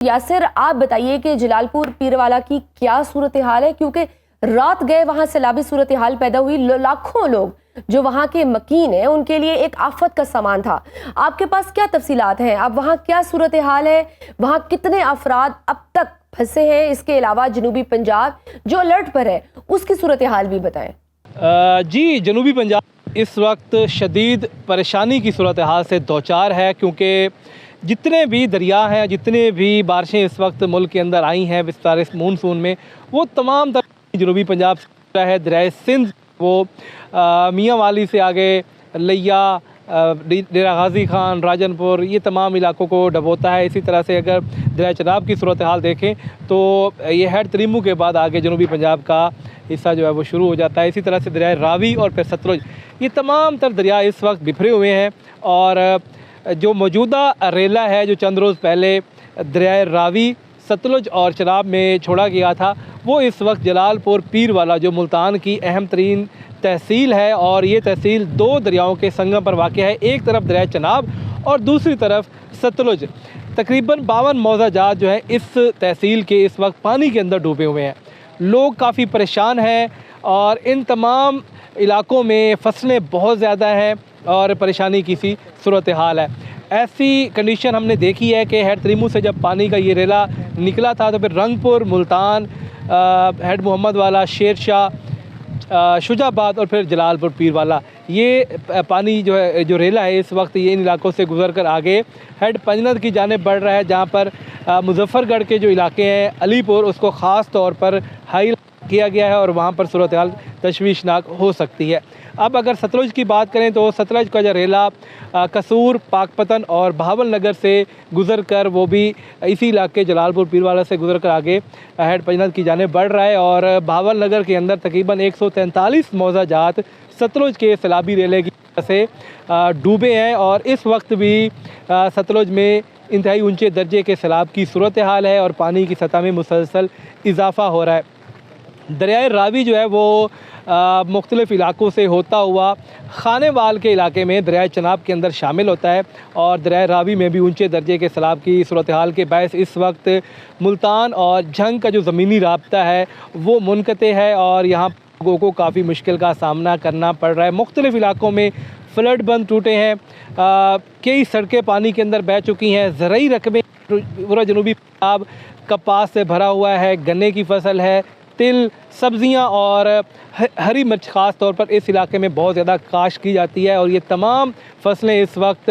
यासिर, आप बताइए कि जलालपुर पीरवाला की क्या सूरत हाल है, क्योंकि रात गए वहां सैलाबी सूरत हाल पैदा हुई। लाखों लोग जो वहां के मकीन हैं उनके लिए एक आफत का सामान था। आपके पास क्या तफसीलात हैं? अब वहां क्या सूरत हाल है, वहां कितने अफराद अब तक फंसे हैं? इसके अलावा जनूबी पंजाब जो अलर्ट पर है उसकी सूरत हाल भी बताएं। जी, जनूबी पंजाब इस वक्त शदीद परेशानी की सूरत हाल से दो चार है, क्योंकि जितने भी दरिया हैं, जितने भी बारिशें इस वक्त मुल्क के अंदर आई हैं विस्तार मानसून में, वो तमाम जनूबी पंजाब से है। दरिया सिंध वो मियाँ वाली से आगे लिया, डेरा गाजी खान, राजनपुर, ये तमाम इलाकों को डबोता है। इसी तरह से अगर दरिया चनाब की सूरत हाल देखें तो ये हेड तरीमू के बाद आगे जनूबी पंजाब का हिस्सा जो है वो शुरू हो जाता है। इसी तरह से दरिया रावी और फिर सतलुज, ये तमाम तर दरिया इस वक्त बिखरे हुए हैं। और जो मौजूदा रेला है जो चंद रोज़ पहले दरिया रावी, सतलुज और चनाब में छोड़ा गया था, वो इस वक्त जलालपुर पीरवाला जो मुल्तान की अहम तरीन तहसील है, और ये तहसील दो दरियाओं के संगम पर वाक़ है। एक तरफ दरिया चनाब और दूसरी तरफ सतलुज। तकरीबन 52 मौज़ा जात जो है इस तहसील के इस वक्त पानी के अंदर डूबे हुए हैं। लोग काफ़ी परेशान हैं और इन तमाम इलाकों में फसलें बहुत ज़्यादा हैं और परेशानी की सी सूरत हाल है। ऐसी कंडीशन हमने देखी है कि हेड तरीमू से जब पानी का ये रेला निकला था तो फिर रंगपुर, मुल्तान, हेड मोहम्मद वाला, शेर शाह, शुजाबाद और फिर जलालपुर पीरवाला, ये पानी जो है, जो रेला है इस वक्त ये इन इलाकों से गुजर कर आगे हेड पंजनद की जानिब बढ़ रहा है, जहाँ पर मुजफ्फरगढ़ के जो इलाके हैं, अलीपुर, उसको ख़ास तौर पर हाई किया गया है और वहाँ पर सूरत हाल तशवीशनाक हो सकती है। अब अगर सतलुज की बात करें तो सतलुज का जो रेला कसूर, पाकपतन और बहावल नगर से गुज़र कर वो भी इसी इलाके जलालपुर पीरवाला से गुज़र कर आगे हेड पंजनद की जानिब बढ़ रहा है। और बहावल नगर के अंदर तकरीबन 143 मौज़ा जात सतलुज के सैलाबी रेले की वजह से डूबे हैं और इस वक्त भी सतलुज में इंतहाई ऊंचे दर्जे के सैलाब की सूरत हाल है और पानी की सतह में मुसलसल इजाफ़ा हो रहा है। दरियाए रावी जो है वो मुख्तलिफ़ इलाकों से होता हुआ खानेवाल के इलाके में दरियाए चनाब के अंदर शामिल होता है और दरियाए रावी में भी ऊंचे दर्जे के सैलाब की सूरत हाल के बायस इस वक्त मुल्तान और झंग का जो ज़मीनी राब्ता है वो मुनक़ते है और यहाँ लोगों को काफ़ी मुश्किल का सामना करना पड़ रहा है। मुख्तलिफ़ इलाकों में फ्लड बंद टूटे हैं, कई सड़कें पानी के अंदर बह चुकी हैं, ज़रई रकबे पूरा जनूबी पंजाब कपास से भरा हुआ है, गन्ने की फसल है, तिल, सब्ज़ियाँ और हरी मिर्च ख़ास तौर पर इस इलाके में बहुत ज़्यादा काश की जाती है और ये तमाम फसलें इस वक्त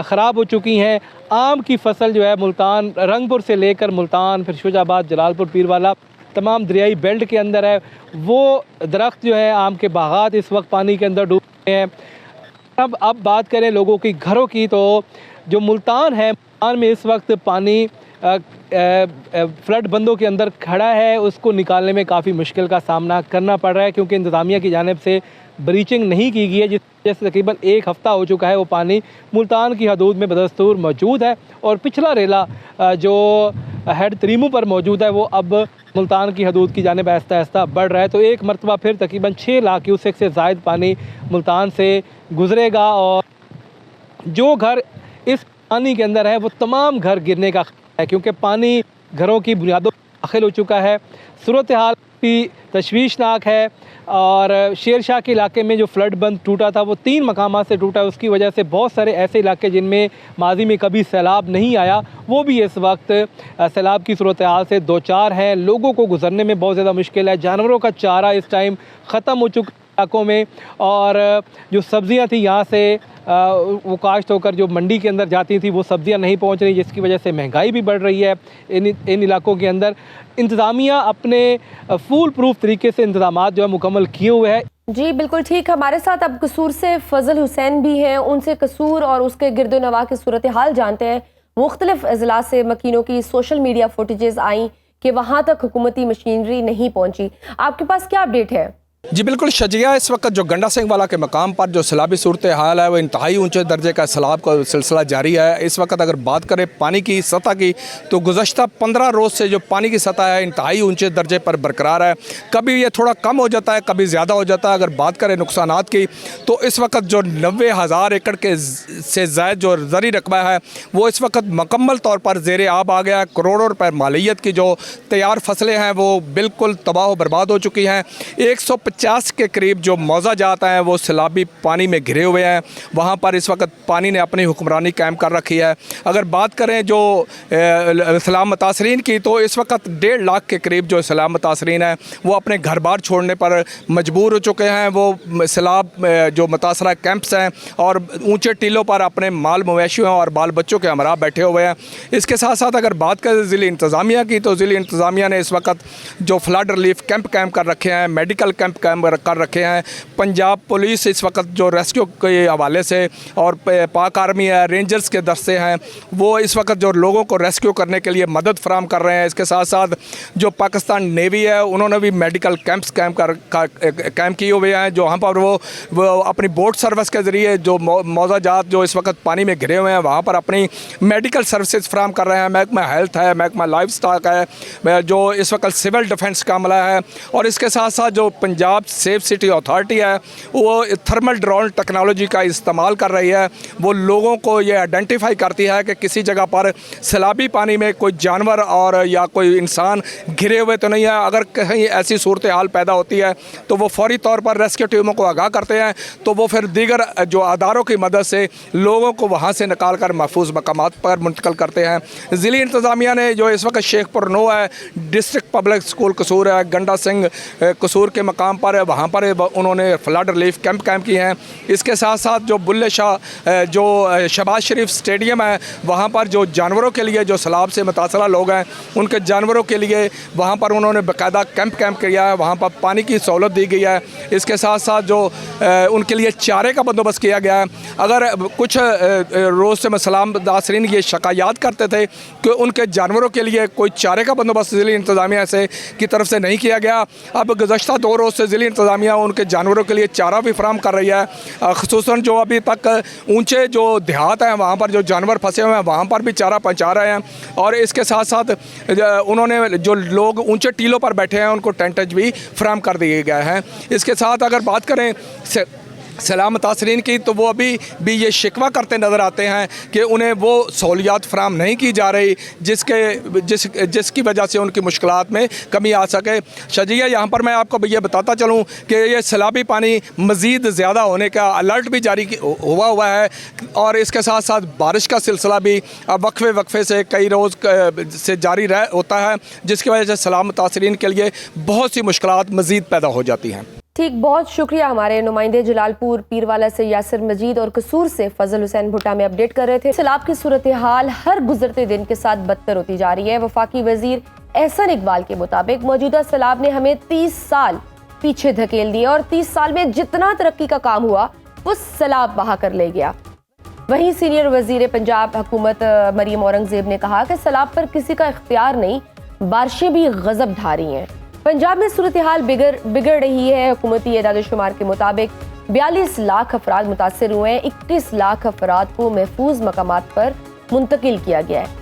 ख़राब हो चुकी हैं। आम की फसल जो है मुल्तान, रंगपुर से लेकर मुल्तान, फिर शुजाबाद, जलालपुर पीरवाला, तमाम दरियाई बेल्ट के अंदर है, वो दरख्त जो है आम के बागात इस वक्त पानी के अंदर डूबे हैं। अब बात करें लोगों की घरों की, तो जो मुल्तान है, मुल्तान में इस वक्त पानी फ्लड बंदों के अंदर खड़ा है, उसको निकालने में काफ़ी मुश्किल का सामना करना पड़ रहा है क्योंकि इंतज़ामिया की जानिब से ब्रीचिंग नहीं की गई है, जिस वजह से तकरीबन एक हफ़्ता हो चुका है वो पानी मुल्तान की हदूद में बदस्तूर मौजूद है। और पिछला रेला जो हेड तरीमू पर मौजूद है वो अब मुल्तान की हदूद की जानिब आहिस्ता आहिस्ता बढ़ रहा है, तो एक मरतबा फिर तकरीबन 6 लाख क्यूसेक से ज़ायद पानी मुल्तान से गुजरेगा और जो घर इस पानी के अंदर है वो तमाम घर गिरने का है क्योंकि पानी घरों की बुनियादों में दाखिल हो चुका है। सूरत हाल भी तशवीशनाक है और शेर शाह के इलाके में जो फ्लड बंद टूटा था वो 3 मकामात से टूटा, उसकी वजह से बहुत सारे ऐसे इलाके जिनमें माजी में कभी सैलाब नहीं आया वो भी इस वक्त सैलाब की सूरत हाल से दो चार हैं। लोगों को गुजरने में बहुत ज़्यादा मुश्किल है, जानवरों का चारा इस टाइम ख़त्म हो चुका इलाकों में और जो सब्ज़ियाँ थी यहाँ से वो काश्त होकर जो मंडी के अंदर जाती थी वो सब्ज़ियाँ नहीं पहुँच रही, जिसकी वजह से महंगाई भी बढ़ रही है इन इलाकों के अंदर। इंतज़ामिया अपने फूल प्रूफ तरीके से इंतज़ाम जो है मुकम्मल किए हुए हैं। जी बिल्कुल ठीक। हमारे साथ अब कसूर से फजल हुसैन भी हैं, उनसे कसूर और उसके गिरदो नवा की सूरत हाल जानते हैं। मुख्तलिफ अजला से मकीनों की सोशल मीडिया फुटेजेस आई कि वहाँ तक हुकूमती मशीनरी नहीं पहुँची, आपके पास क्या अपडेट है? जी बिल्कुल शजिया, इस वक्त जो गंडा सिंह वाला के मकाम पर जो सैलाबी सूरत हाल है वो इंतहाई ऊंचे दर्जे का सैलाब का सिलसिला जारी है। इस वक्त अगर बात करें पानी की सतह की तो गुज़श्ता 15 रोज़ से जो पानी की सतह है इंतहाई ऊंचे दर्जे पर बरकरार है। कभी ये थोड़ा कम हो जाता है, कभी ज़्यादा हो जाता है। अगर बात करें नुकसानात की तो इस वक्त जो 90,000 एकड़ के से ज़ायद जो ज़री रकबा है वो इस वक्त मुकम्मल तौर पर ज़ेर आब आ गया है। करोड़ों रुपए मालियत की जो तैयार फसलें हैं वो बिल्कुल तबाह व बर्बाद हो चुकी हैं। 150 के करीब जो मौजा जात हैं वो सैलाबी पानी में घिरे हुए हैं। वहाँ पर इस वक्त पानी ने अपनी हुक्मरानी कायम कर रखी है। अगर बात करें जो सैलाब मुतासरीन की तो इस वक्त 1.5 लाख के करीब जो सैलाब मुतासरीन हैं वो अपने घर बार छोड़ने पर मजबूर हो चुके हैं। वो सैलाब जो मुतासरा कैंप्स हैं और ऊँचे टीलों पर अपने माल मवेशियों और बाल बच्चों के हमरा बैठे हुए हैं। इसके साथ साथ अगर बात करें ज़िली इंतज़ामिया की तो ज़िली इंतज़ामिया ने इस वक्त जो फ्लड रिलीफ कैंप कायम कर रखे हैं, मेडिकल कैंप कायम कर रखे हैं। पंजाब पुलिस इस वक्त जो रेस्क्यू के हवाले से और पाक आर्मी है, रेंजर्स के दस्ते हैं वो इस वक्त जो लोगों को रेस्क्यू करने के लिए मदद फराम कर रहे हैं। इसके साथ साथ जो पाकिस्तान नेवी है उन्होंने भी मेडिकल कैंप्स कायम किए हुए हैं जो वहाँ पर वो अपनी बोट सर्विस के ज़रिए जो मौजाजात जो इस वक्त पानी में घिरे हुए हैं वहाँ पर अपनी मेडिकल सर्विसेज फराम कर रहे हैं। महकमा हेल्थ है, महकमा लाइफ स्टॉक है, जो इस वक्त सिविल डिफेंस का अमला है और इसके साथ साथ जो पंजाब सेफ सिटी अथॉरिटी है वो थर्मल ड्रोन टेक्नोलॉजी का इस्तेमाल कर रही है। वो लोगों को ये आइडेंटिफाई करती है कि किसी जगह पर सैलाबी पानी में कोई जानवर और या कोई इंसान घिरे हुए तो नहीं है। अगर कहीं ऐसी सूरत हाल पैदा होती है तो वो फौरी तौर पर रेस्क्यू टीमों को आगाह करते हैं तो वो फिर दीगर जो अदारों की मदद से लोगों को वहाँ से निकाल कर महफूज मकामात पर मुंतकिल करते हैं। ज़िली इंतज़ामिया ने जो इस वक्त शेखपुर नो है, डिस्ट्रिक्ट पब्लिक स्कूल कसूर है, गंडा सिंह कसूर के मकाम पर है, वहाँ पर उन्होंने फ्लड रिलीफ कैंप कायम किए हैं। इसके साथ साथ जो बुल्ले शाह जो शहबाज शरीफ स्टेडियम है वहाँ पर जो जानवरों के लिए जो सैलाब से मुतासरा लोग हैं उनके जानवरों के लिए वहाँ पर उन्होंने बाकायदा कैंप किया है। वहाँ पर पानी की सहूलत दी गई है। इसके साथ साथ जो उनके लिए चारे का बंदोबस्त किया गया है। अगर कुछ रोज़ से सैलाब मुतासरीन ये शिकायत करते थे कि उनके जानवरों के लिए कोई चारे का बंदोबस्त ज़िली इंतज़ामिया से की तरफ से नहीं किया गया। अब गुज़श्ता 2 रोज़ से ज़िली इंतज़ामिया उनके जानवरों के लिए चारा भी फराहम कर रही है। ख़ुसूसन जो अभी तक ऊंचे जो देहात हैं वहाँ पर जो जानवर फंसे हुए हैं वहाँ पर भी चारा पहुँचा रहे हैं और इसके साथ साथ उन्होंने जो लोग ऊंचे टीलों पर बैठे हैं उनको टेंटेज भी फराहम कर दिए गए हैं। इसके साथ अगर बात करें सैलाब मुतासरीन की तो वो अभी भी ये शिकवा करते नज़र आते हैं कि उन्हें वो सहूलियात फराहम नहीं की जा रही जिसकी वजह से उनकी मुश्किलात में कमी आ सके। शजिया, यहाँ पर मैं आपको ये बताता चलूँ कि ये सैलाबी पानी मज़ीद ज़्यादा होने का अलर्ट भी जारी हुआ है और इसके साथ साथ बारिश का सिलसिला भी अब वक्फे से कई रोज़ से जारी होता है जिसकी वजह से सैलाब मुतासरीन के लिए बहुत सी मुश्किलात मज़ीद पैदा हो जाती हैं। ठीक, बहुत शुक्रिया। हमारे नुमाइंदे जलालपुर पीरवाला से यासिर मजीद और कसूर से फजल हुसैन भुट्टा में अपडेट कर रहे थे। सैलाब की सूरत हाल हर गुजरते दिन के साथ बदतर होती जा रही है। वफाकी वजीर एहसन इकबाल के मुताबिक मौजूदा सैलाब ने हमें 30 साल पीछे धकेल दिए और 30 साल में जितना तरक्की का काम हुआ वो सैलाब बहा कर ले गया। वहीं सीनियर वजीर पंजाब हुकूमत मरियम औरंगजेब ने कहा कि सैलाब पर किसी का इख्तियार नहीं, बारिशें भी गजब ढा रही हैं। पंजाब में सूरत हाल बिगड़ रही है। हुकूमती एदाद-ओ-शुमार के मुताबिक 42 लाख अफराद मुतासर हुए हैं। 21 लाख अफराद को महफूज मकामात पर मुंतकिल किया गया है।